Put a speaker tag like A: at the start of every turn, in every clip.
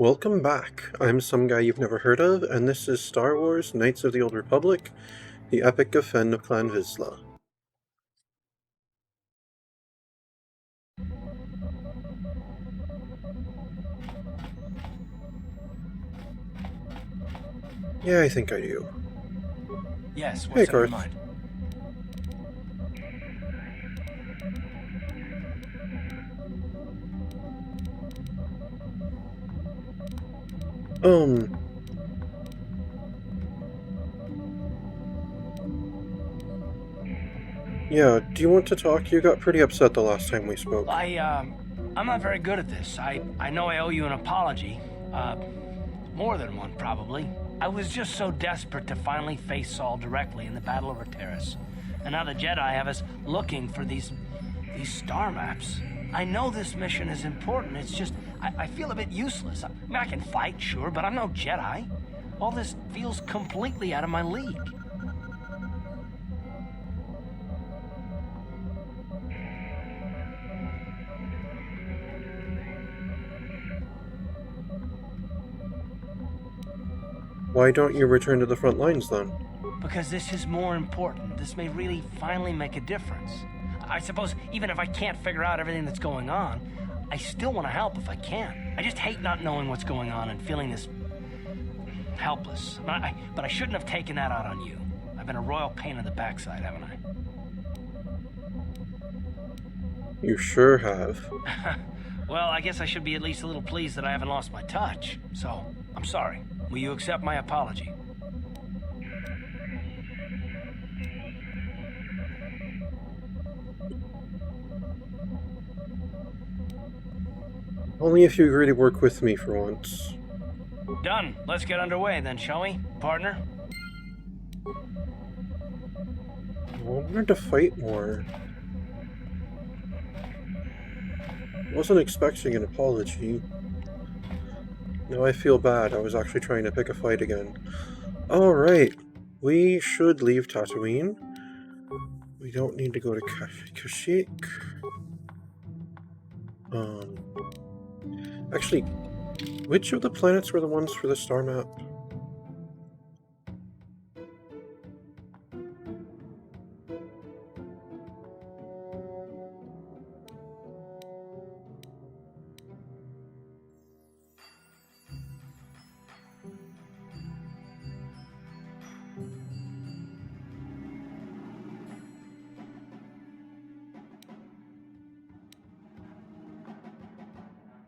A: Welcome back. I'm some guy you've never heard of, and this is Star Wars Knights of the Old Republic, the Epic of Fenn of Clan Vizsla. Yeah, I think I do.
B: Yes,
A: Hey,
B: what's on your
A: Garth.
B: mind?
A: Um, yeah, do you want to talk? You got pretty upset the last time we spoke.
B: I'm not very good at this. I know I owe you an apology. More than one, probably. I was just so desperate to finally face Saul directly in the Battle over Terrace. And now the Jedi have us looking for these star maps. I know this mission is important, it's just, I feel a bit useless. I mean, I can fight, sure, but I'm no Jedi. All this feels completely out of my league.
A: Why don't you return to the front lines then?
B: Because this is more important. This may really finally make a difference. I suppose even if I can't figure out everything that's going on, I still want to help if I can. I just hate not knowing what's going on and feeling this helpless. But I shouldn't have taken that out on you. I've been a royal pain in the backside, haven't I?
A: You sure have.
B: Well, I guess I should be at least a little pleased that I haven't lost my touch. So, I'm sorry. Will you accept my apology?
A: Only if you agree to work with me for once.
B: Done. Let's get underway then, shall we, partner?
A: I wanted to fight more. Wasn't expecting an apology. Now I feel bad. I was actually trying to pick a fight again. Alright, we should leave Tatooine. We don't need to go to Kashyyyk. Actually, which of the planets were the ones for the star map?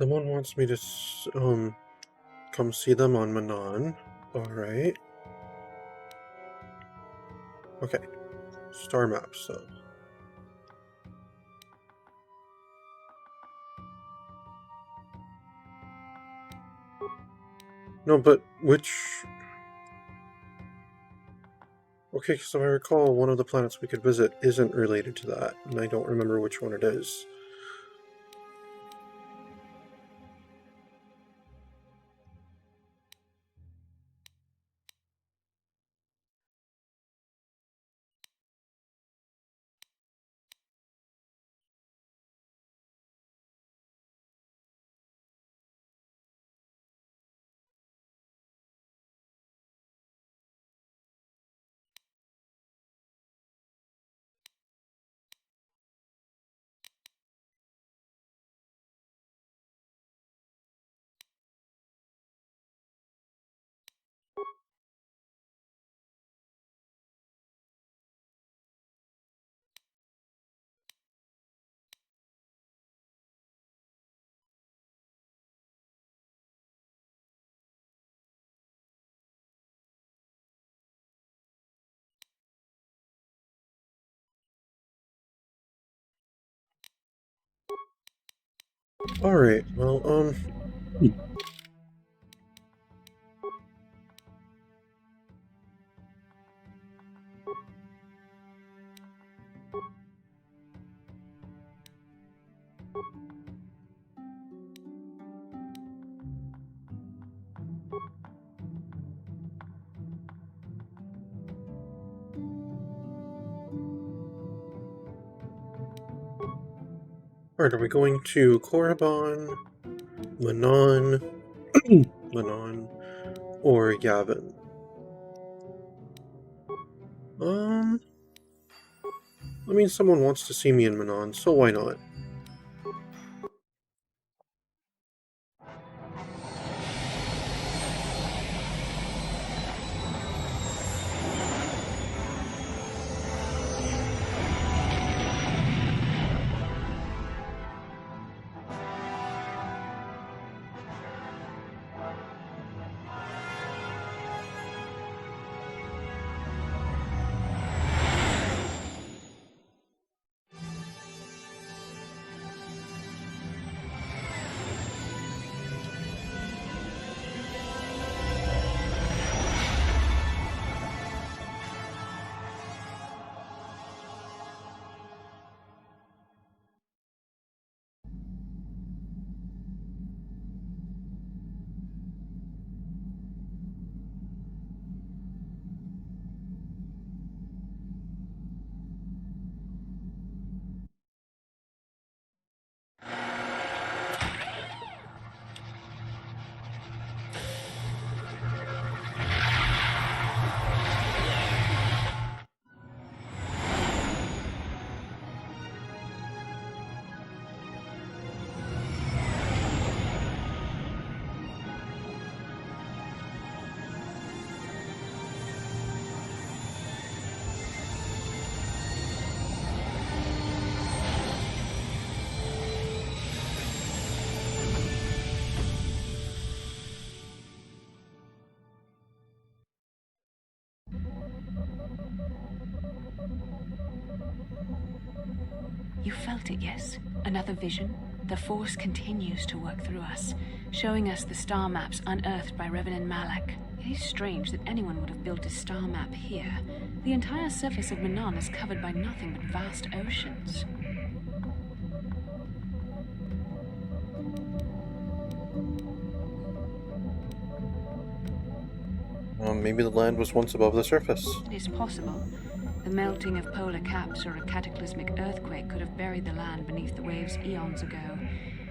A: Someone wants me to, come see them on Manaan. Alright. Okay. Star maps, though. No, but which... Okay, so I recall one of the planets we could visit isn't related to that, and I don't remember which one it is. Alright, well, Alright, are we going to Korriban, Manaan, Manaan or Yavin. I mean, someone wants to see me in Manaan, so why not?
C: You felt it, yes? Another vision? The Force continues to work through us, showing us the star maps unearthed by Reverend Malak. It is strange that anyone would have built a star map here. The entire surface of Manaan is covered by nothing but vast oceans.
A: Maybe the land was once above the surface.
C: It is possible. The melting of polar caps or a cataclysmic earthquake could have buried the land beneath the waves eons ago.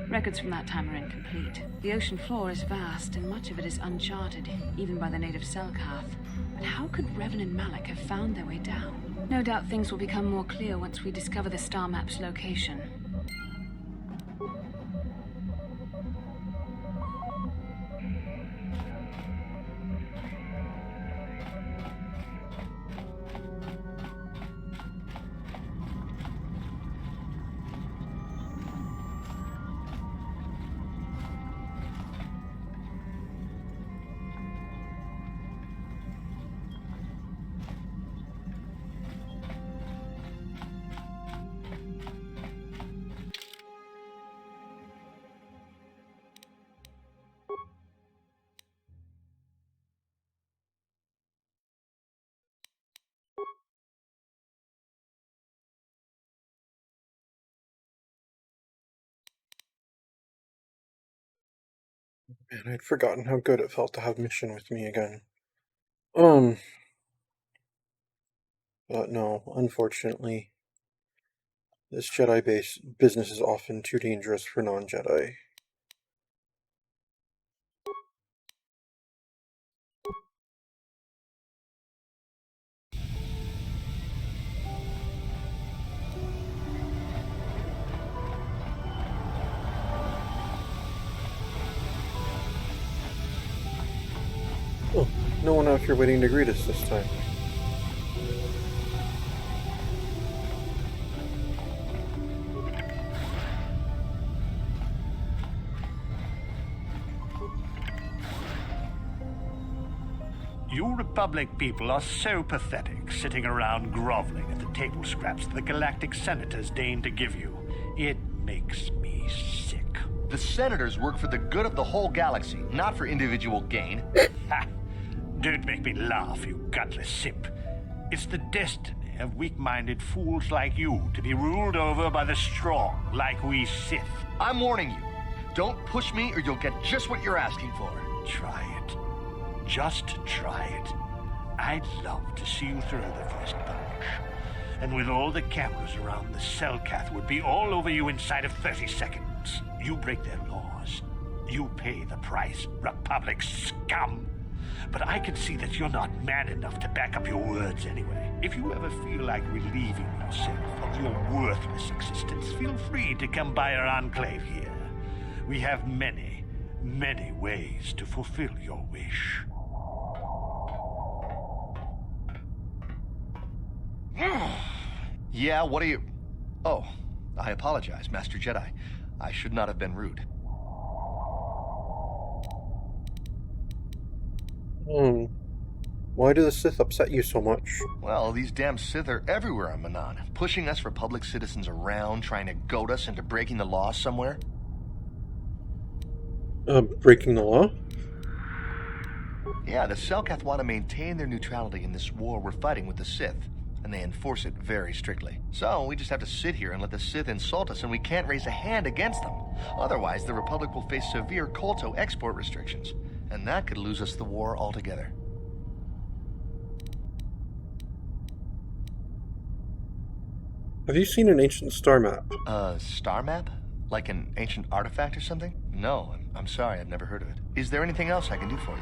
C: Records from that time are incomplete. The ocean floor is vast, and much of it is uncharted, even by the native Selkath. But how could Revan and Malak have found their way down? No doubt things will become more clear once we discover the star map's location.
A: Man, I'd forgotten how good it felt to have Mission with me again. But no, unfortunately, this Jedi base business is often too dangerous for non-Jedi. Oh, no one out here waiting to greet us this time.
D: You Republic people are so pathetic, sitting around groveling at the table scraps the galactic senators deign to give you. It makes me sick.
E: The senators work for the good of the whole galaxy, not for individual gain.
D: Ha! Don't make me laugh, you gutless simp. It's the destiny of weak-minded fools like you to be ruled over by the strong, like we Sith.
E: I'm warning you. Don't push me or you'll get just what you're asking for.
D: Try it. Just try it. I'd love to see you through the first punch. And with all the cameras around, the Selkath would be all over you inside of 30 seconds. You break their laws, You pay the price, Republic scum. But I can see that you're not man enough to back up your words anyway. If you ever feel like relieving yourself of your worthless existence, feel free to come by our enclave here. We have many, many ways to fulfill your wish.
E: Yeah, what are you... Oh, I apologize, Master Jedi. I should not have been rude.
A: Why do the Sith upset you so much?
E: Well, these damn Sith are everywhere on Manaan, pushing us Republic citizens around, trying to goad us into breaking the law somewhere.
A: Breaking the law?
E: Yeah, the Selkath want to maintain their neutrality in this war we're fighting with the Sith, and they enforce it very strictly. So we just have to sit here and let the Sith insult us, and we can't raise a hand against them. Otherwise, the Republic will face severe Kolto export restrictions, and that could lose us the war altogether.
A: Have you seen an ancient star map?
E: A star map? Like an ancient artifact or something? No, I'm sorry, I've never heard of it. Is there anything else I can do for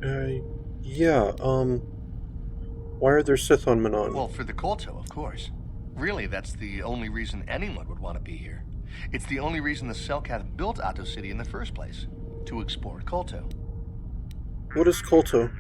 E: you?
A: Yeah, why are there Sith on Manaan?
E: Well, for the Kolto, of course. Really, that's the only reason anyone would want to be here. It's the only reason the Selkath built Atto City in the first place. To explore Kolto.
A: What is Kolto?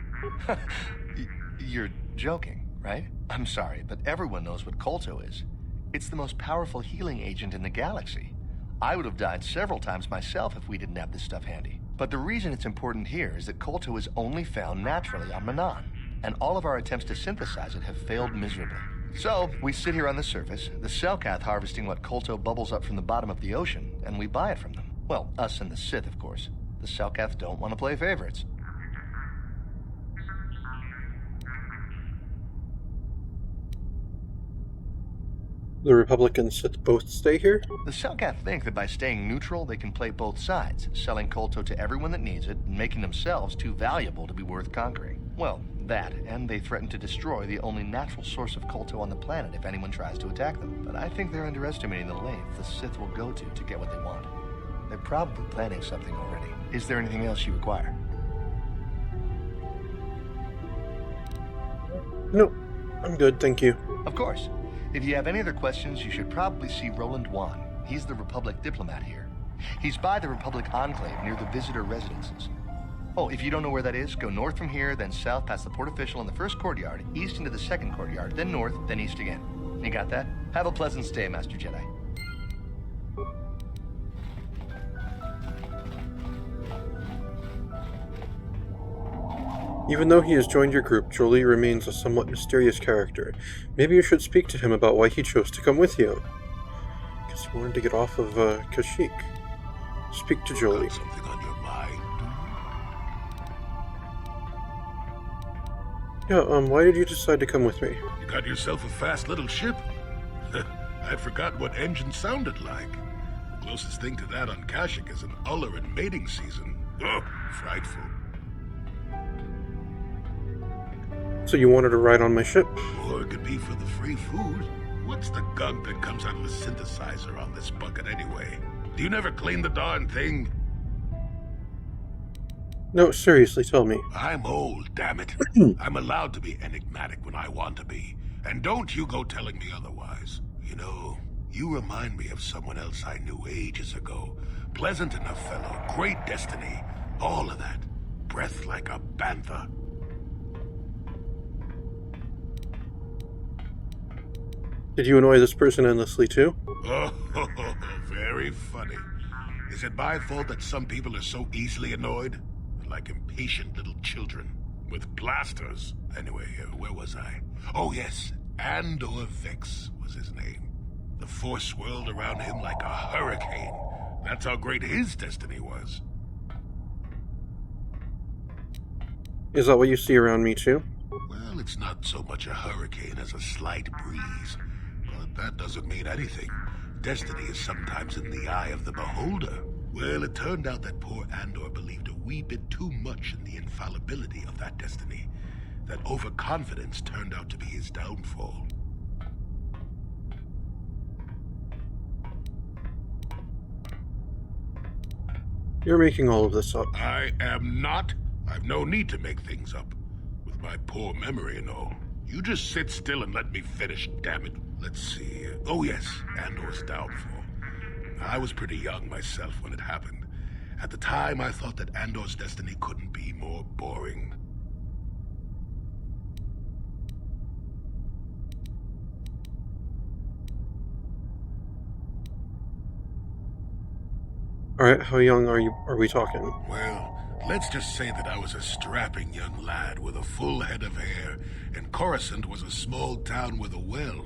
E: You're joking, right? I'm sorry, but everyone knows what Kolto is. It's the most powerful healing agent in the galaxy. I would have died several times myself if we didn't have this stuff handy. But the reason it's important here is that Kolto is only found naturally on Manaan, and all of our attempts to synthesize it have failed miserably. So, we sit here on the surface, the Selkath harvesting what Kolto bubbles up from the bottom of the ocean, and we buy it from them. Well, us and the Sith, of course. The Selkath don't want to play favorites.
A: The Republic and Sith both stay here?
E: The Selkath think that by staying neutral, they can play both sides, selling Kolto to everyone that needs it, and making themselves too valuable to be worth conquering. Well, that, and they threaten to destroy the only natural source of Kolto on the planet if anyone tries to attack them. But I think they're underestimating the length the Sith will go to get what they want. They're probably planning something already. Is there anything else you require?
A: No, I'm good, thank you.
E: Of course. If you have any other questions, you should probably see Roland Wan. He's the Republic diplomat here. He's by the Republic Enclave near the visitor residences. Oh, if you don't know where that is, go north from here, then south past the port official in the first courtyard, east into the second courtyard, then north, then east again. You got that? Have a pleasant stay, Master Jedi.
A: Even though he has joined your group, Jolie remains a somewhat mysterious character. Maybe you should speak to him about why he chose to come with you. Guess he wanted to get off of, Kashyyyk. Speak to Jolie.
F: Got something on your mind?
A: Yeah, why did you decide to come with me?
F: You got yourself a fast little ship? I'd forgotten what engine sounded like. The closest thing to that on Kashyyyk is an uller in mating season. Oh, frightful.
A: So you wanted to ride on my ship?
F: Or it could be for the free food. What's the gunk that comes out of the synthesizer on this bucket anyway? Do you never clean the darn thing?
A: No, seriously, tell me.
F: I'm old, damn it. I'm allowed to be enigmatic when I want to be. And don't you go telling me otherwise. You know, you remind me of someone else I knew ages ago. Pleasant enough fellow, great destiny, all of that. Breath like a bantha.
A: Did you annoy this person endlessly too?
F: Oh, very funny. Is it my fault that some people are so easily annoyed? Like impatient little children with blasters. Anyway, where was I? Oh yes, Andor Vex was his name. The Force swirled around him like a hurricane. That's how great his destiny was.
A: Is that what you see around me too?
F: Well, it's not so much a hurricane as a slight breeze. But that doesn't mean anything. Destiny is sometimes in the eye of the beholder. Well, it turned out that poor Andor believed a wee bit too much in the infallibility of that destiny. That overconfidence turned out to be his downfall.
A: You're making all of this up.
F: I am not. I've no need to make things up. With my poor memory and all. You just sit still and let me finish, damn it. Let's see. Oh yes, Andor's downfall. I was pretty young myself when it happened. At the time, I thought that Andor's destiny couldn't be more boring.
A: Alright, how young are we talking?
F: Well, let's just say that I was a strapping young lad with a full head of hair, and Coruscant was a small town with a well.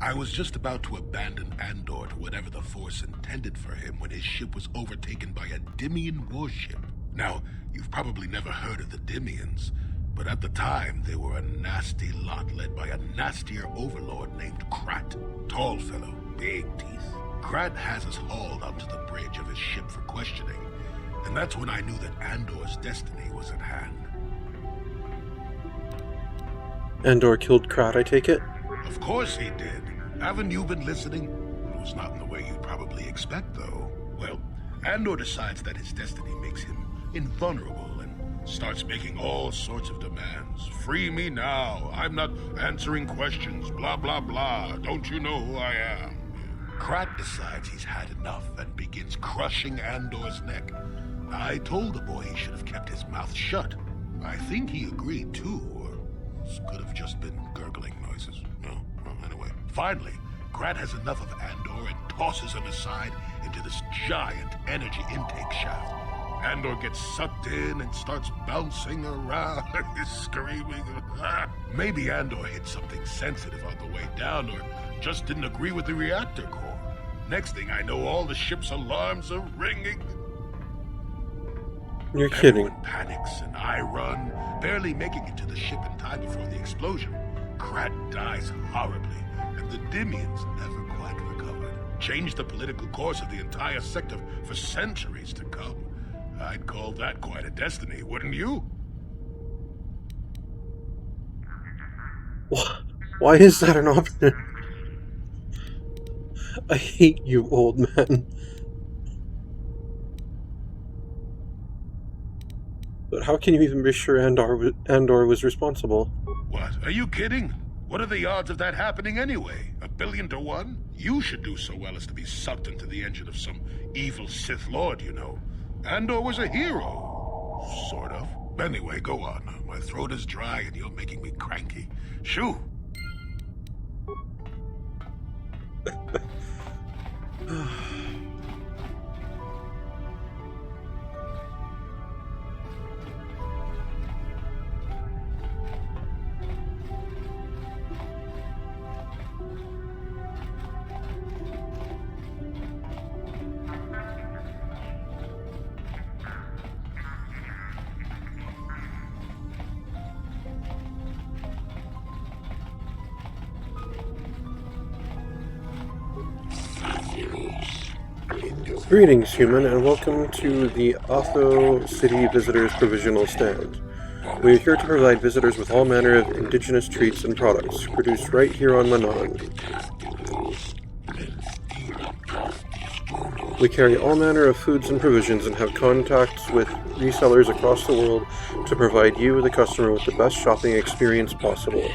F: I was just about to abandon Andor to whatever the Force intended for him when his ship was overtaken by a Dimian warship. Now, you've probably never heard of the Dimians, but at the time they were a nasty lot led by a nastier overlord named Krat. Tall fellow, big teeth. Krat has us hauled up to the bridge of his ship for questioning, and that's when I knew that Andor's destiny was at hand.
A: Andor killed Krat, I take it?
F: Of course he did. Haven't you been listening? It was not in the way you'd probably expect, though. Well, Andor decides that his destiny makes him invulnerable and starts making all sorts of demands. Free me now. I'm not answering questions. Blah, blah, blah. Don't you know who I am? Krat decides he's had enough and begins crushing Andor's neck. I told the boy he should have kept his mouth shut. I think he agreed, too, or this could have just been gurgling noises. No, well, anyway. Finally, Krat has enough of Andor and tosses him aside into this giant energy intake shaft. Andor gets sucked in and starts bouncing around, screaming. Maybe Andor hit something sensitive on the way down, or just didn't agree with the reactor core. Next thing I know, all the ship's alarms are ringing.
A: You're kidding.
F: Everyone panics and I run, barely making it to the ship in time before the explosion. Krat dies horribly, and the Dimians never quite recovered. Changed the political course of the entire sector for centuries to come. I'd call that quite a destiny, wouldn't you?
A: Why is that an option? I hate you, old man. But how can you even be sure Andor was responsible?
F: What? Are you kidding? What are the odds of that happening anyway? 1,000,000,000 to 1? You should do so well as to be sucked into the engine of some evil Sith Lord, you know. Andor was a hero. Sort of. Anyway, go on. My throat is dry and you're making me cranky. Shoo!
A: Greetings, human, and welcome to the Otho City Visitors Provisional Stand. We are here to provide visitors with all manner of indigenous treats and products, produced right here on Manaan. We carry all manner of foods and provisions and have contacts with resellers across the world to provide you, the customer, with the best shopping experience possible.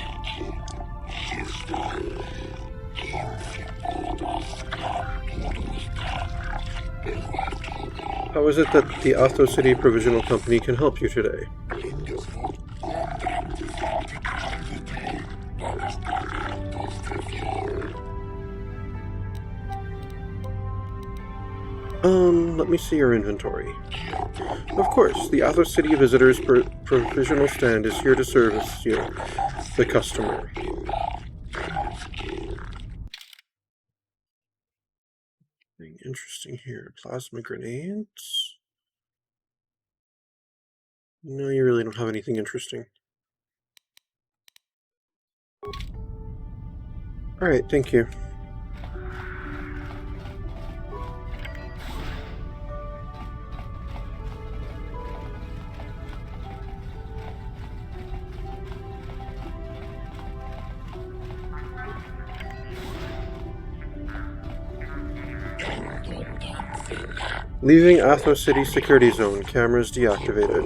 A: How is it that the Otho City Provisional Company can help you today? Let me see your inventory. Of course, the Otho City Visitors Provisional Stand is here to service you, the customer. Anything interesting here? Plasma grenades? No, you really don't have anything interesting. Alright, thank you. Leaving Athos City security zone. Cameras deactivated.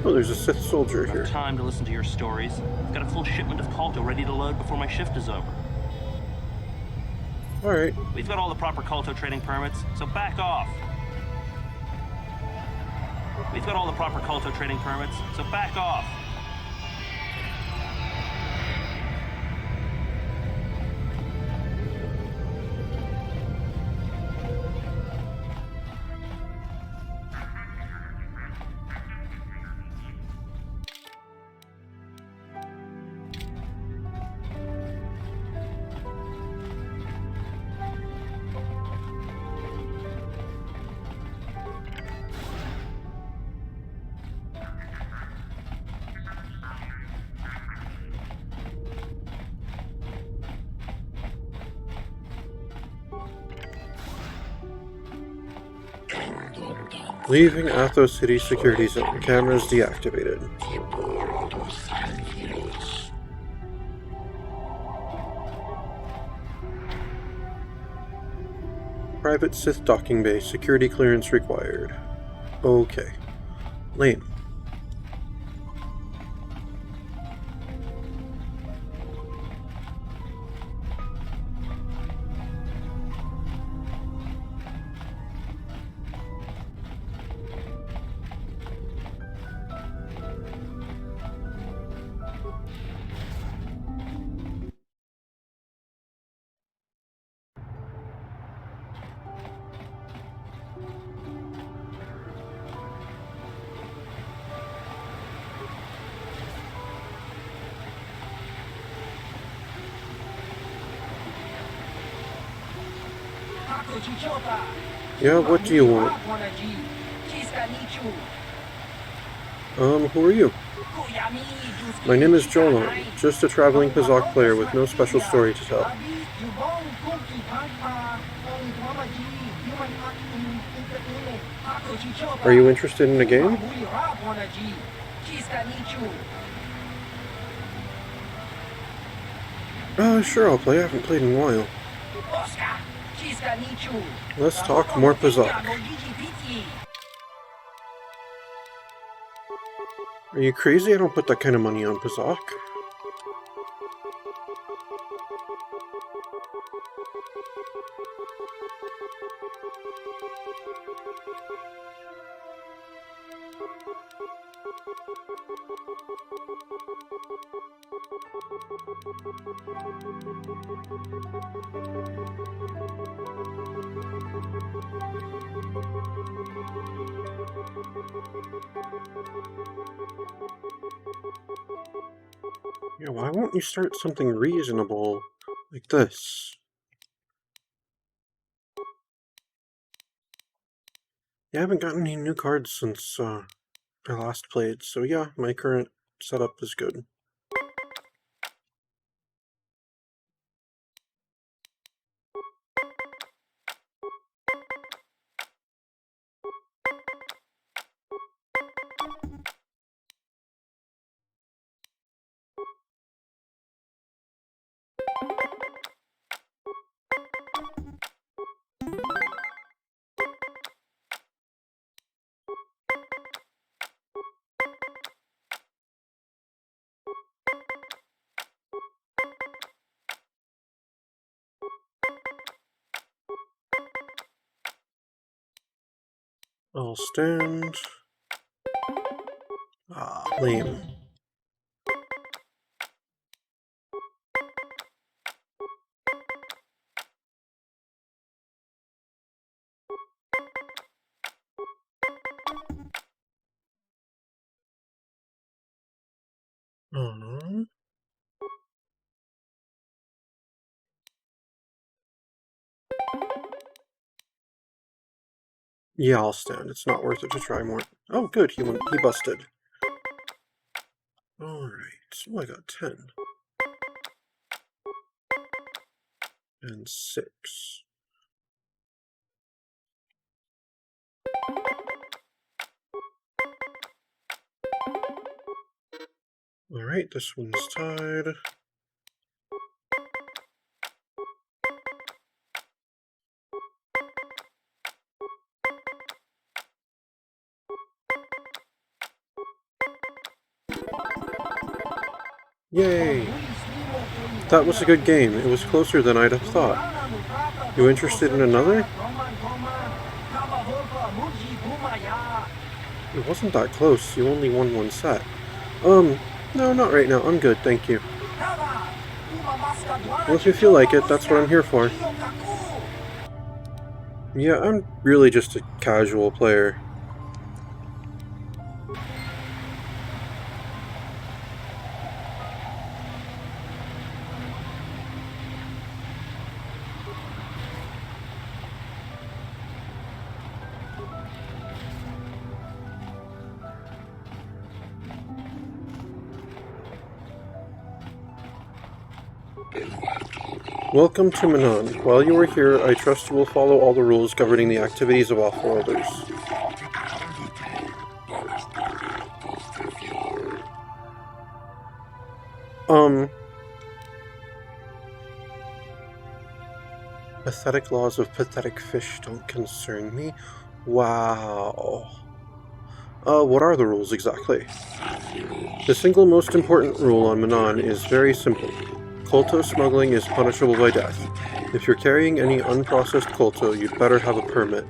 A: Oh, there's a Sith soldier here.
G: Time to listen to your stories. I've got a full shipment of Colto ready to load before my shift is over.
A: Alright.
G: We've got all the proper Colto trading permits, so back off. We've got all the proper Colto trading permits, so back off.
A: Leaving Athos City security zone. Cameras deactivated. Private Sith docking bay. Security clearance required. Okay. Lane. Yeah, what do you want? Who are you? My name is Jolan, just a traveling Pazak player with no special story to tell. Are you interested in a game? Sure, I'll play. I haven't played in a while. Let's talk more Pazak. Are you crazy? I don't put that kind of money on Pazak. Yeah, why won't you start something reasonable like this? Yeah, I haven't gotten any new cards since I last played, so yeah, my current setup is good. I'll stand. Ah, lame. Yeah, I'll stand. It's not worth it to try more. Oh, good. He busted. Alright. Oh, I got 10. And 6. Alright, this one's tied. Yay! That was a good game. It was closer than I'd have thought. You interested in another? It wasn't that close. You only won one set. No, not right now. I'm good, thank you. Well, if you feel like it, that's what I'm here for. Yeah, I'm really just a casual player. Welcome to Manaan. While you are here, I trust you will follow all the rules governing the activities of Offworlders. Pathetic laws of pathetic fish don't concern me? Wow. What are the rules exactly? The single most important rule on Manaan is very simple. Kolto smuggling is punishable by death. If you're carrying any unprocessed kolto, you'd better have a permit.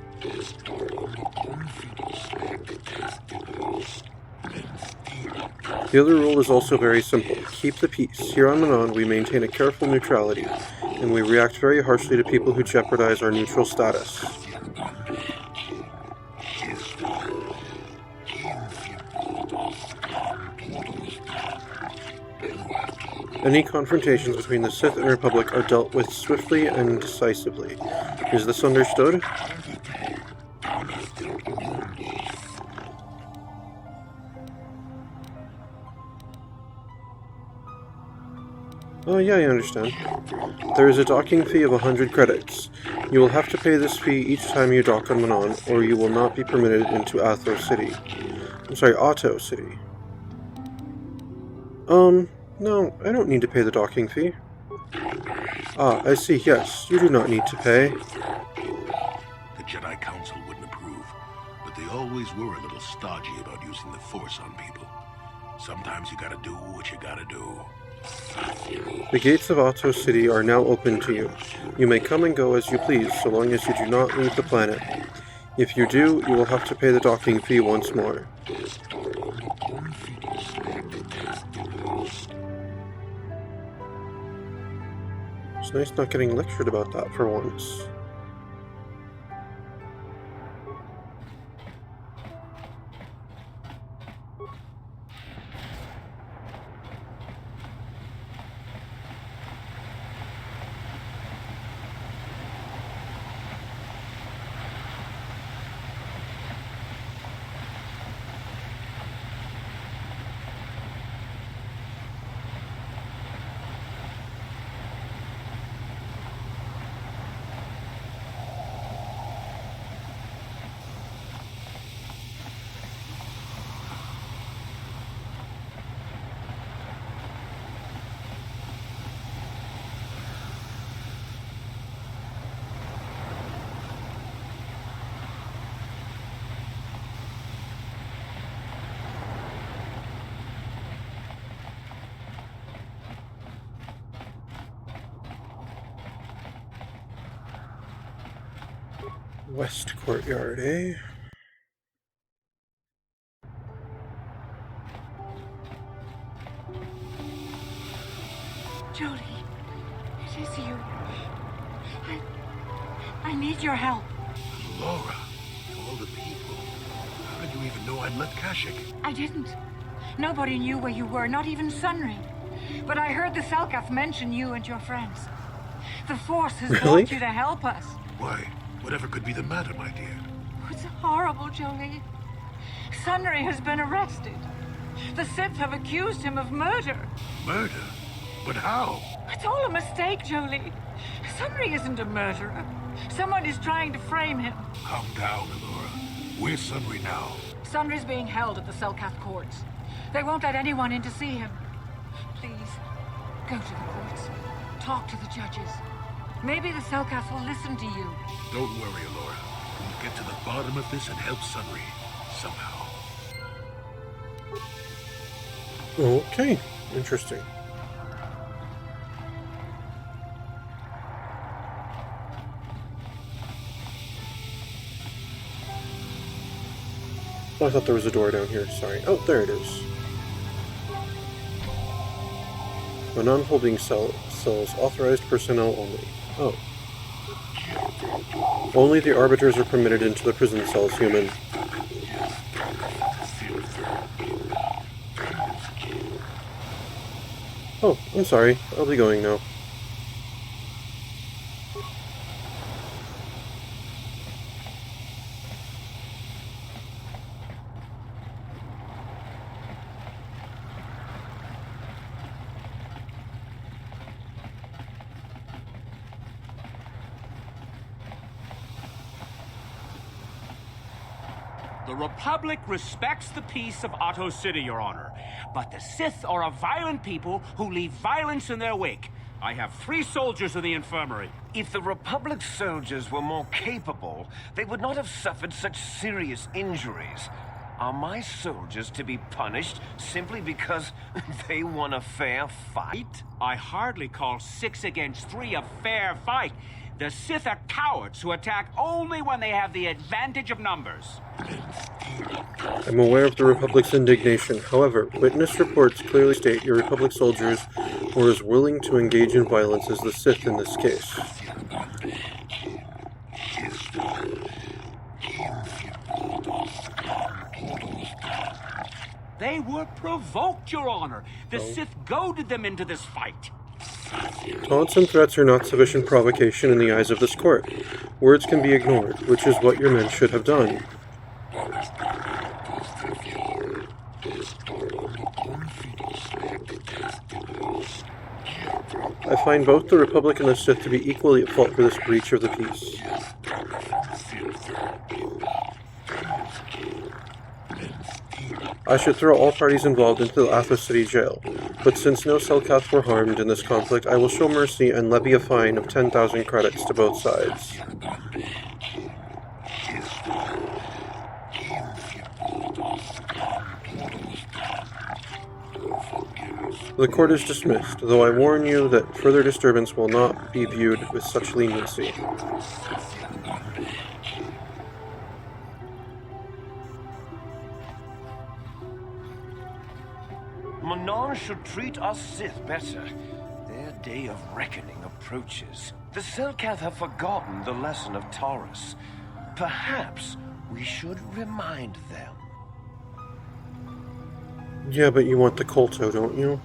A: The other rule is also very simple. Keep the peace. Here on Manaan, we maintain a careful neutrality, and we react very harshly to people who jeopardize our neutral status. Any confrontations between the Sith and Republic are dealt with swiftly and decisively. Is this understood? Oh yeah, I understand. There is a docking fee of 100 credits. You will have to pay this fee each time you dock on Manaan, or you will not be permitted into Atho City. I'm sorry, Otto City. No, I don't need to pay the docking fee. Ah, I see, yes, you do not need to pay.
F: The Jedi Council wouldn't approve, but they always were a little stodgy about using the Force on people. Sometimes you gotta do what you gotta do.
A: The gates of Otto City are now open to you. You may come and go as you please, so long as you do not leave the planet. If you do, you will have to pay the docking fee once more. It's nice not getting lectured about that for once. West Courtyard, eh?
H: Jodie, it is you. I need your help.
F: Laura, of all the people, how did you even know I'd left Kashyyyk?
H: I didn't. Nobody knew where you were, not even Sunray. But I heard the Selkath mention you and your friends. The Force has brought you to help us.
F: Why? Whatever could be the matter, my dear?
H: It's horrible, Jolie. Sunray has been arrested. The Sith have accused him of murder.
F: Murder? But how?
H: It's all a mistake, Jolie. Sunray isn't a murderer. Someone is trying to frame him.
F: Calm down, Laura. Where's Sunray now?
H: Sunray's being held at the Selkath courts. They won't let anyone in to see him. Go to the courts. Talk to the judges. Maybe the Selkath will listen to you.
F: Don't worry, Alora. We'll get to the bottom of this and help Sunry. Somehow.
A: Okay, interesting. Oh, I thought there was a door down here, sorry. Oh, there it is. Manaan holding cells, authorized personnel only. Oh. Only the arbiters are permitted into the prison cells, human. Oh, I'm sorry. I'll be going now.
I: The Republic respects the peace of Otto City, Your Honor. But the Sith are a violent people who leave violence in their wake. I have 3 soldiers in the infirmary.
J: If the Republic soldiers were more capable, they would not have suffered such serious injuries. Are my soldiers to be punished simply because they won a fair fight?
I: I hardly call 6 against 3 a fair fight. The Sith are cowards who attack only when they have the advantage of numbers.
A: I'm aware of the Republic's indignation. However, witness reports clearly state your Republic soldiers were as willing to engage in violence as the Sith in this case.
I: They were provoked, Your Honor. The Sith goaded them into this fight.
A: Taunts and threats are not sufficient provocation in the eyes of this court. Words can be ignored, which is what your men should have done. I find both the Republic and the Sith to be equally at fault for this breach of the peace. I should throw all parties involved into the Athos City jail, but since no Selkath were harmed in this conflict, I will show mercy and levy a fine of 10,000 credits to both sides. The court is dismissed, though I warn you that further disturbance will not be viewed with such leniency.
J: Manaan should treat us Sith better. Their day of reckoning approaches. The Selkath have forgotten the lesson of Taurus. Perhaps we should remind them.
A: Yeah, but you want the Kolto, don't you?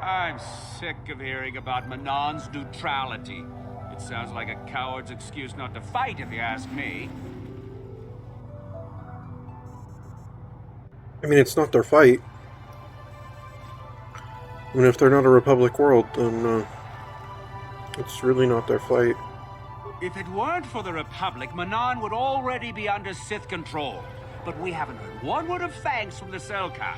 I: I'm sick of hearing about Manaan's neutrality. It sounds like a coward's excuse not to fight, if you ask me.
A: I mean, it's not their fight. I mean, if they're not a Republic world, then it's really not their fight.
I: If it weren't for the Republic, Manaan would already be under Sith control. But we haven't heard one word of thanks from the Selkath.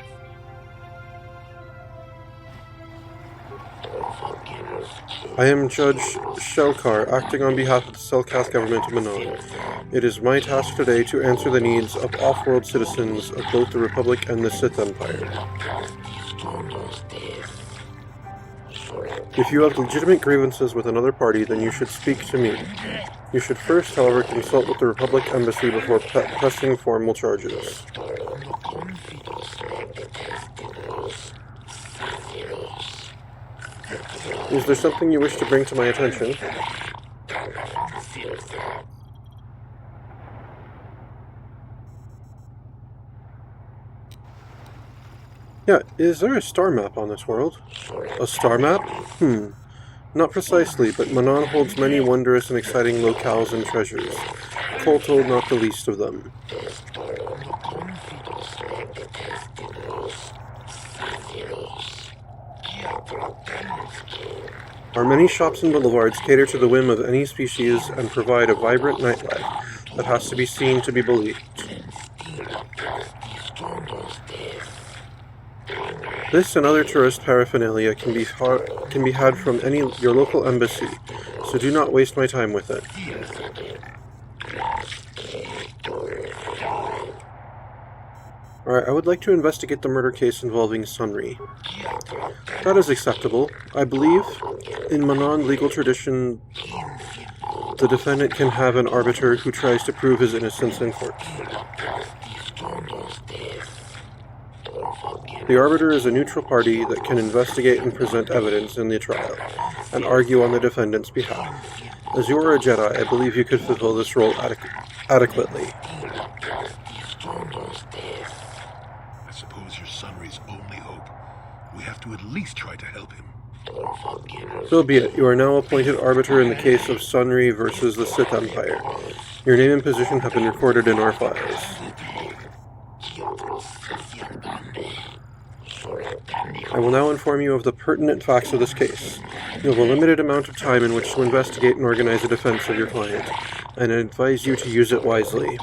A: I am Judge Shelkar, acting on behalf of the Selkath government of Manaan. It is my task today to answer the needs of off-world citizens of both the Republic and the Sith Empire. If you have legitimate grievances with another party, then you should speak to me. You should first, however, consult with the Republic Embassy before pressing formal charges. Is there something you wish to bring to my attention? Yeah, is there a star map on this world? A star map? Not precisely, but Manaan holds many wondrous and exciting locales and treasures. Kolto not the least of them. Our many shops and boulevards cater to the whim of any species and provide a vibrant nightlife that has to be seen to be believed. This and other tourist paraphernalia can be had from your local embassy, so do not waste my time with it. Alright, I would like to investigate the murder case involving Sunri. That is acceptable. I believe, in Manaan legal tradition, the defendant can have an arbiter who tries to prove his innocence in court. The arbiter is a neutral party that can investigate and present evidence in the trial, and argue on the defendant's behalf. As you are a Jedi, I believe you could fulfill this role adequately.
F: I suppose you're Sunri's only hope. We have to at least try to help him.
A: So be it. You are now appointed arbiter in the case of Sunri versus the Sith Empire. Your name and position have been recorded in our files. I will now inform you of the pertinent facts of this case. You have a limited amount of time in which to investigate and organize a defense of your client, and I advise you to use it wisely.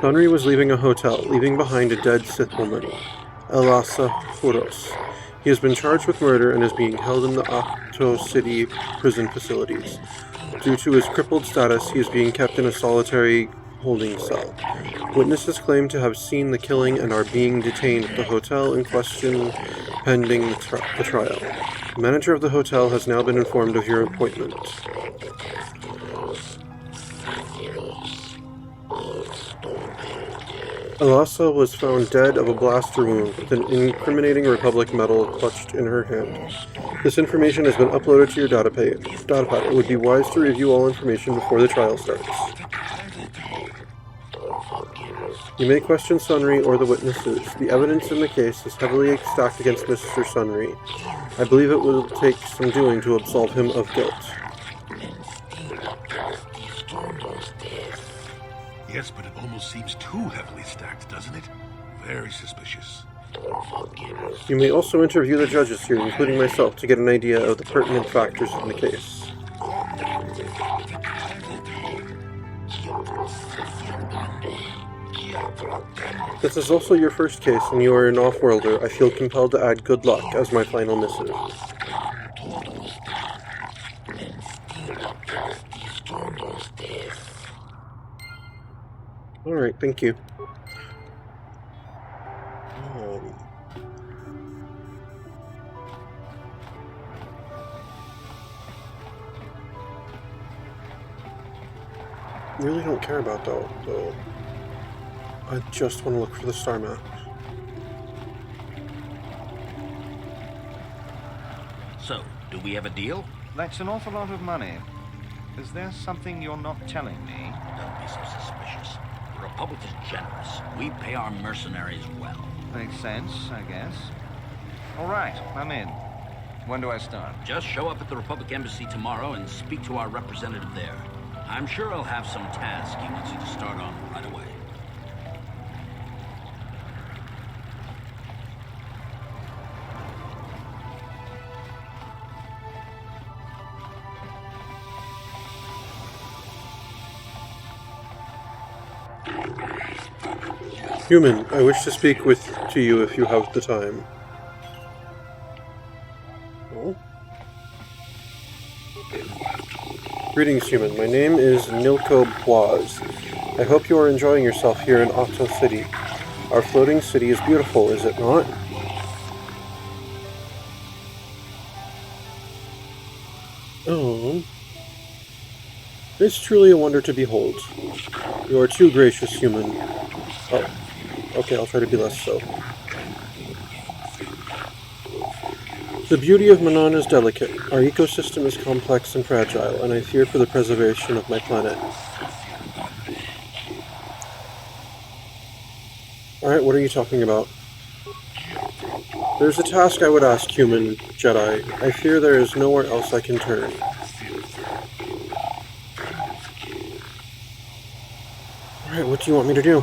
A: Sunri was leaving a hotel, leaving behind a dead Sith woman, Elasa Furos. He has been charged with murder and is being held in the Ahto City prison facilities. Due to his crippled status, he is being kept in a solitary holding cell. Witnesses claim to have seen the killing and are being detained at the hotel in question pending the trial. The manager of the hotel has now been informed of your appointment. Elasa was found dead of a blaster wound with an incriminating Republic medal clutched in her hand. This information has been uploaded to your datapad. It would be wise to review all information before the trial starts. You may question Sunri or the witnesses. The evidence in the case is heavily stacked against Mr. Sunri. I believe it will take some doing to absolve him of guilt.
F: Yes, but it almost seems too heavily stacked, doesn't it? Very suspicious.
A: You may also interview the judges here, including myself, to get an idea of the pertinent factors in the case. This is also your first case, and you are an off-worlder. I feel compelled to add good luck as my final missive. Alright, thank you. I really don't care about that, though. I just want to look for the star map.
K: So, do we have a deal?
L: That's an awful lot of money. Is there something you're not telling me?
K: Don't be so suspicious. The Republic is generous. We pay our mercenaries well.
L: Makes sense, I guess. All right, I'm in. When do I start?
K: Just show up at the Republic Embassy tomorrow and speak to our representative there. I'm sure I'll have some task he wants you to start on right away.
A: Human, I wish to speak to you if you have the time. Oh? Greetings, human. My name is Nilko Boaz. I hope you are enjoying yourself here in Ahto City. Our floating city is beautiful, is it not? Oh. It's truly a wonder to behold. You are too gracious, human. Oh. Okay, I'll try to be less so. The beauty of Manaan is delicate. Our ecosystem is complex and fragile, and I fear for the preservation of my planet. Alright, what are you talking about? There's a task I would ask, human Jedi. I fear there is nowhere else I can turn. Alright, what do you want me to do?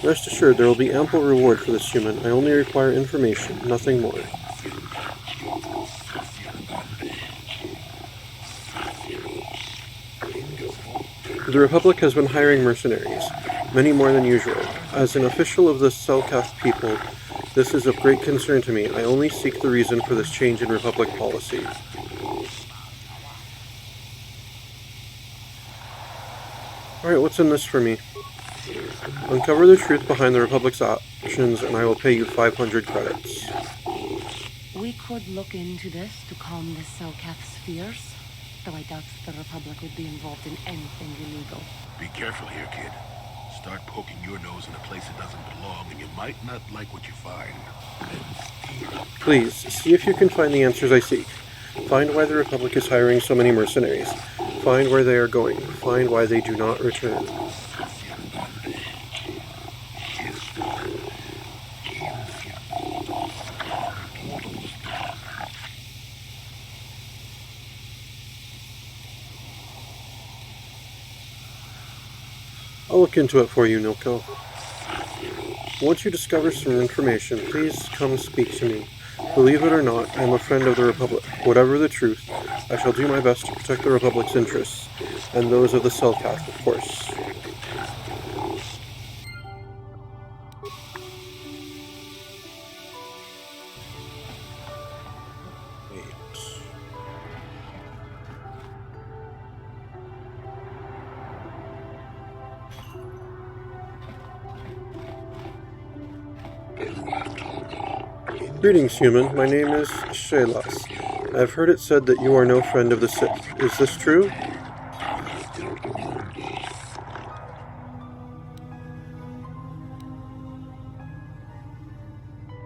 A: Rest assured, there will be ample reward for this human. I only require information, nothing more. The Republic has been hiring mercenaries. many more than usual. As an official of the Selkath people, this is of great concern to me. I only seek the reason for this change in Republic policy. Alright, what's in this for me? Uncover the truth behind the Republic's actions, and I will pay you 500 credits.
C: We could look into this to calm the Selkath's fears, though I doubt the Republic would be involved in anything illegal.
F: Be careful here, kid. Start poking your nose in a place it doesn't belong, and you might not like what you find.
A: Please, see if you can find the answers I seek. Find why the Republic is hiring so many mercenaries. Find where they are going. Find why they do not return. I'll look into it for you, Nilko. Once you discover some information, please come speak to me. Believe it or not, I am a friend of the Republic. Whatever the truth, I shall do my best to protect the Republic's interests, and those of the Selkath, of course. Greetings, human. My name is Shelas. I have heard it said that you are no friend of the Sith. Is this true?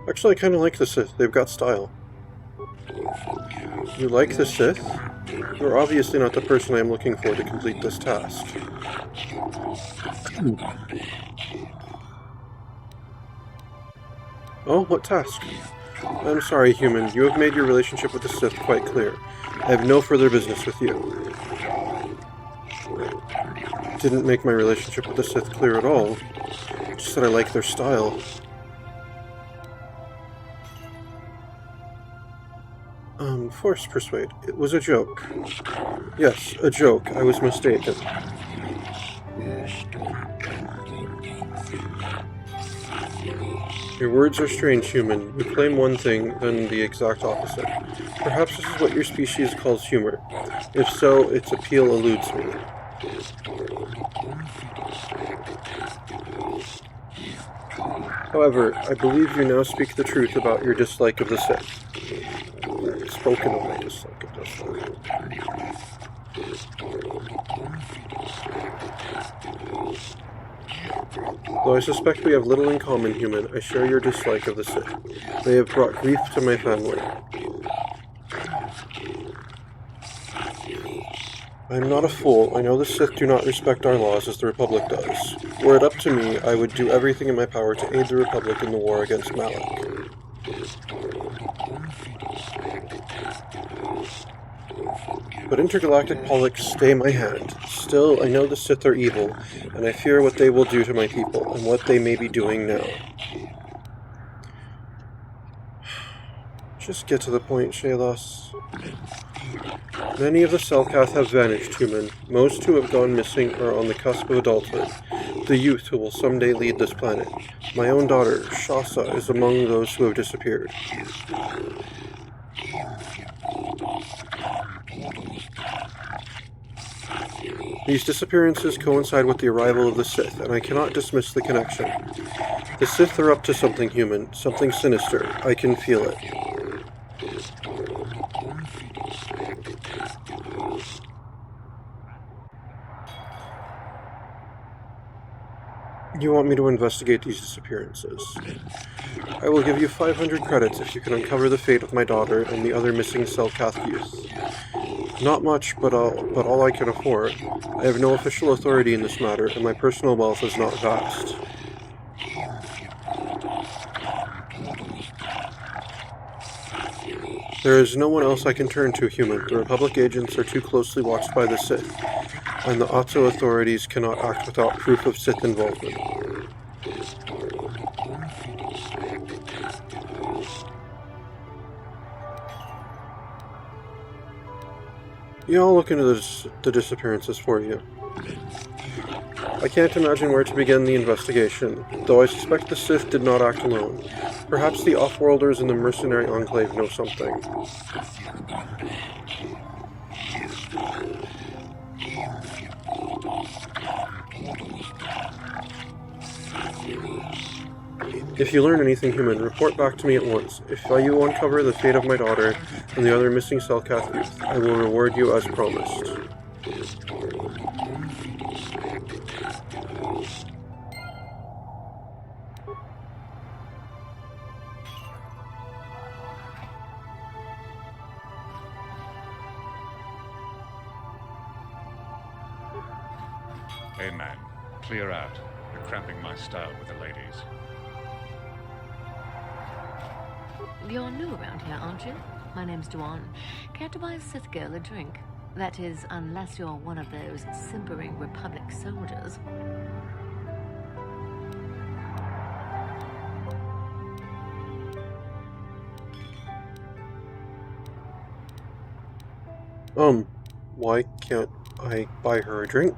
A: Actually, I kind of like the Sith. They've got style. You like the Sith? You're obviously not the person I am looking for to complete this task. Oh, what task? I'm sorry, human. You have made your relationship with the Sith quite clear. I have no further business with you. Didn't make my relationship with the Sith clear at all. Just that I like their style. Force persuade. It was a joke. Yes, a joke. I was mistaken. Your words are strange, human. You claim one thing, then the exact opposite. Perhaps this is what your species calls humor. If so, its appeal eludes me. However, I believe you now speak the truth about your dislike of the Sith. Spoken of my dislike of the Sith. Though I suspect we have little in common, human, I share your dislike of the Sith. They have brought grief to my family. I am not a fool. I know the Sith do not respect our laws as the Republic does. Were it up to me, I would do everything in my power to aid the Republic in the war against Malak. But intergalactic politics stay my hand. Still, I know the Sith are evil, and I fear what they will do to my people, and what they may be doing now. Just get to the point, Shelas. Many of the Selkath have vanished, human. Most who have gone missing are on the cusp of adulthood. The youth who will someday lead this planet. My own daughter, Shasa, is among those who have disappeared. These disappearances coincide with the arrival of the Sith, and I cannot dismiss the connection. The Sith are up to something, human, something sinister. I can feel it. You want me to investigate these disappearances? I will give you 500 credits if you can uncover the fate of my daughter and the other missing Selkath youth. Not much, but all I can afford. I have no official authority in this matter, and my personal wealth is not vast. There is no one else I can turn to, human. The Republic agents are too closely watched by the Sith, and the Otto authorities cannot act without proof of Sith involvement. Yeah, I'll look into the disappearances for you. I can't imagine where to begin the investigation, though I suspect the Sith did not act alone. Perhaps the Offworlders in the Mercenary Enclave know something. If you learn anything human, report back to me at once. If you uncover the fate of my daughter and the other missing Selkath youth, I will reward you as promised.
M: Hey man, clear out. You're cramping my style with the ladies.
N: You're new around here, aren't you? My name's Duan. Care to buy a Sith girl a drink? That is, unless you're one of those simpering Republic soldiers.
A: Why can't I buy her a drink?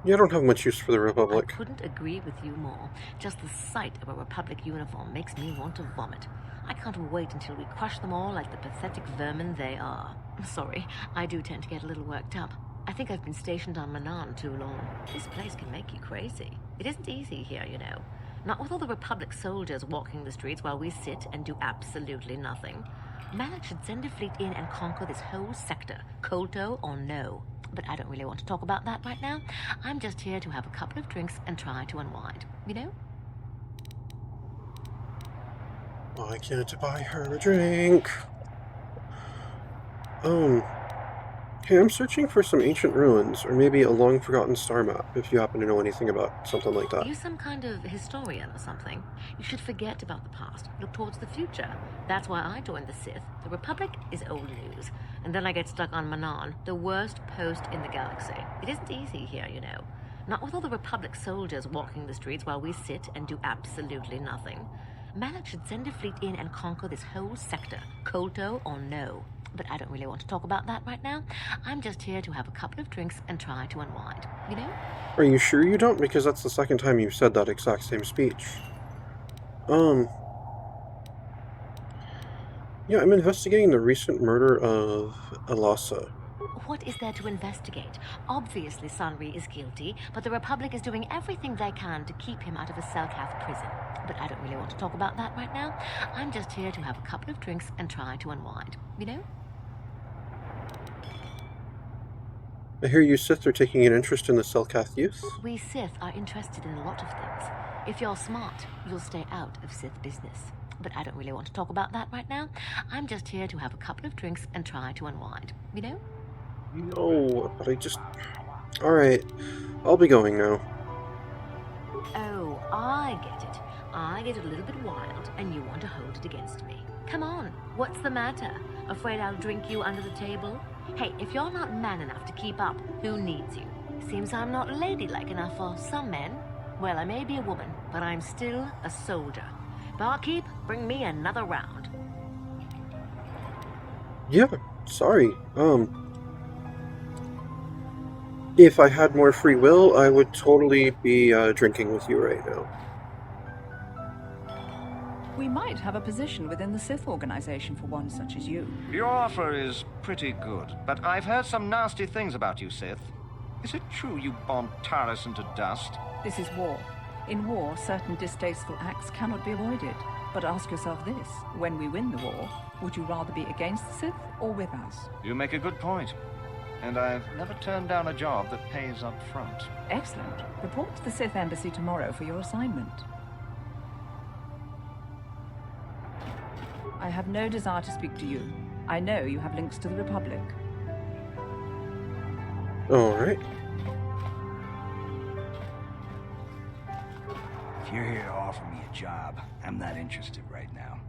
A: Yeah, I don't have much use for the Republic.
N: I couldn't agree with you more. Just the sight of a Republic uniform makes me want to vomit. I can't wait until we crush them all like the pathetic vermin they are. Sorry, I do tend to get a little worked up. I think I've been stationed on Manaan too long. This place can make you crazy. It isn't easy here, you know. Not with all the Republic soldiers walking the streets while we sit and do absolutely nothing. Malak should send a fleet in and conquer this whole sector, Kolto or no. But I don't really want to talk about that right now. I'm just here to have a couple of drinks and try to unwind, you know?
A: Why can't I buy her a drink? Hey, I'm searching for some ancient ruins, or maybe a long-forgotten star map, if you happen to know anything about something like that.
N: Are you some kind of historian or something? You should forget about the past, look towards the future. That's why I joined the Sith. The Republic is old news. And then I get stuck on Manaan, the worst post in the galaxy. It isn't easy here, you know. Not with all the Republic soldiers walking the streets while we sit and do absolutely nothing. Malak should send a fleet in and conquer this whole sector, Kolto or no. But I don't really want to talk about that right now. I'm just here to have a couple of drinks and try to unwind, you know?
A: Are you sure you don't? Because that's the second time you've said that exact same speech. Yeah, I'm investigating the recent murder of Elasa.
N: What is there to investigate? Obviously Sanri is guilty, but the Republic is doing everything they can to keep him out of a Selkath prison. But I don't really want to talk about that right now. I'm just here to have a couple of drinks and try to unwind, you know?
A: I hear you Sith are taking an interest in the Selkath youth?
N: We Sith are interested in a lot of things. If you're smart, you'll stay out of Sith business. But I don't really want to talk about that right now. I'm just here to have a couple of drinks and try to unwind, you know?
A: No, but I just... Alright, I'll be going now.
N: Oh, I get it. I get a little bit wild, and you want to hold it against me. Come on, what's the matter? Afraid I'll drink you under the table? Hey, if you're not man enough to keep up, who needs you? Seems I'm not ladylike enough for some men. Well, I may be a woman, but I'm still a soldier. Barkeep, bring me another round.
A: Yeah, sorry. If I had more free will, I would totally be drinking with you right now.
O: We might have a position within the Sith organization for one such as you.
L: Your offer is pretty good, but I've heard some nasty things about you, Sith. Is it true you bombed Taris into dust?
O: This is war. In war, certain distasteful acts cannot be avoided. But ask yourself this, when we win the war, would you rather be against the Sith or with us?
L: You make a good point. And I've never turned down a job that pays up front.
O: Excellent. Report to the Sith Embassy tomorrow for your assignment. I have no desire to speak to you. I know you have links to the Republic.
A: Alright.
P: If you're here to offer me a job, I'm not interested right now.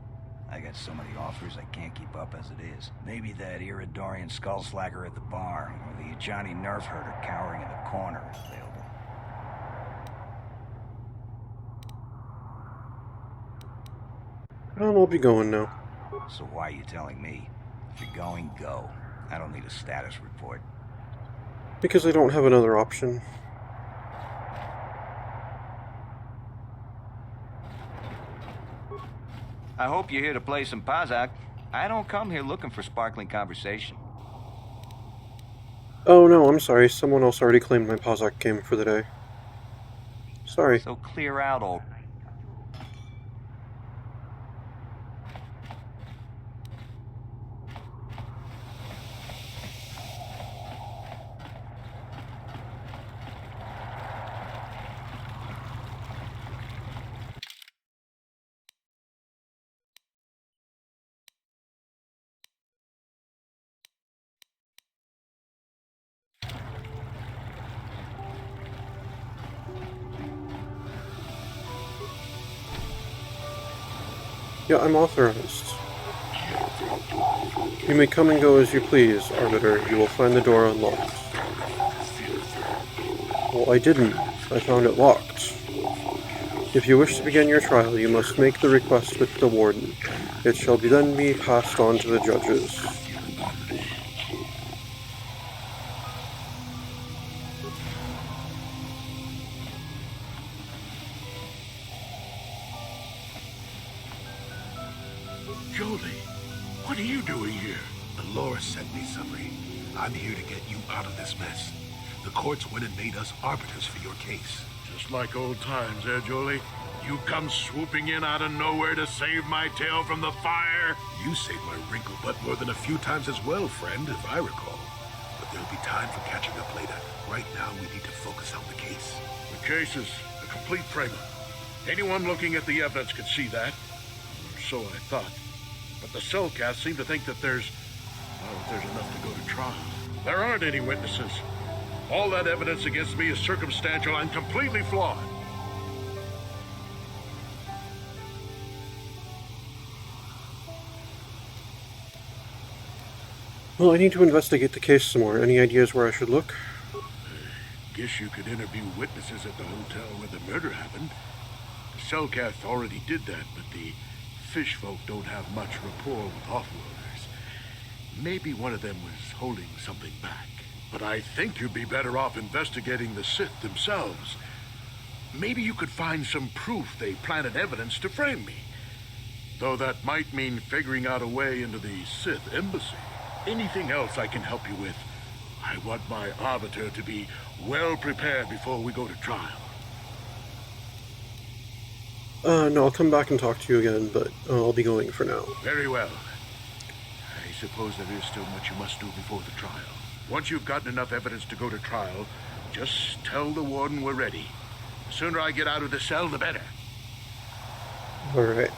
P: I got so many offers I can't keep up as it is. Maybe that Iridorian skullslacker at the bar, or the Johnny Nerf herder cowering in the corner is available.
A: I'll be going now.
P: So why are you telling me? If you're going, go. I don't need a status report.
A: Because I don't have another option.
L: I hope you're here to play some Pazak. I don't come here looking for sparkling conversation.
A: Oh no, I'm sorry. Someone else already claimed my Pazak game for the day. Sorry.
L: So clear out, old...
A: Yeah, I'm authorized. You may come and go as you please, Arbiter. You will find the door unlocked. Well, I didn't. I found it locked. If you wish to begin your trial, you must make the request with the warden. It shall then be passed on to the judges.
F: Jolie, what are you doing here? Dolores sent me, Summary. I'm here to get you out of this mess. The courts went and made us arbiters for your case.
Q: Just like old times, eh, Jolie? You come swooping in out of nowhere to save my tail from the fire?
F: You saved my wrinkle butt more than a few times as well, friend, if I recall. But there'll be time for catching up later. Right now, we need to focus on the case.
Q: The case is a complete frame-up. Anyone looking at the evidence could see that. Or so I thought. But the Cellcath seem to think that there's enough to go to trial. There aren't any witnesses. All that evidence against me is circumstantial and completely flawed.
A: Well, I need to investigate the case some more. Any ideas where I should look?
Q: Guess you could interview witnesses at the hotel where the murder happened. The Cellcath already did that, but the fish folk don't have much rapport with offworlders. Maybe one of them was holding something back. But I think you'd be better off investigating the Sith themselves. Maybe you could find some proof they planted evidence to frame me. Though that might mean figuring out a way into the Sith embassy. Anything else I can help you with? I want my arbiter to be well prepared before we go to trial.
A: No, I'll come back and talk to you again, but I'll be going for now.
Q: Very well. I suppose there is still much you must do before the trial. Once you've gotten enough evidence to go to trial, just tell the warden we're ready. The sooner I get out of the cell, the better.
A: Alright.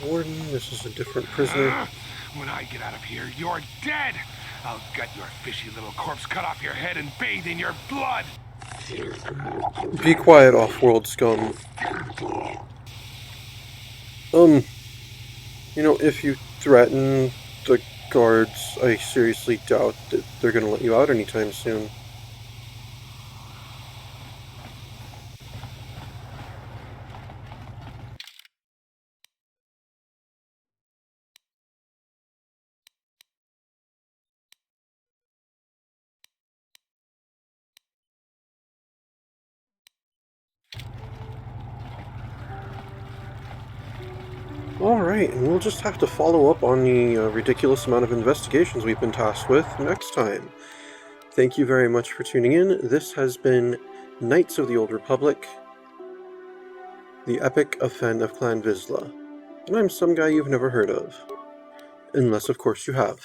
A: Warden, this is a different prisoner.
F: When I get out of here, you're dead! I'll gut your fishy little corpse, cut off your head, and bathe in your blood!
A: Be quiet, off-world scum. You know, if you threaten the guards, I seriously doubt that they're gonna let you out anytime soon. Alright, and we'll just have to follow up on the ridiculous amount of investigations we've been tasked with next time. Thank you very much for tuning in. This has been Knights of the Old Republic, the Epic of Fenn of Clan Vizsla. And I'm some guy you've never heard of. Unless, of course, you have.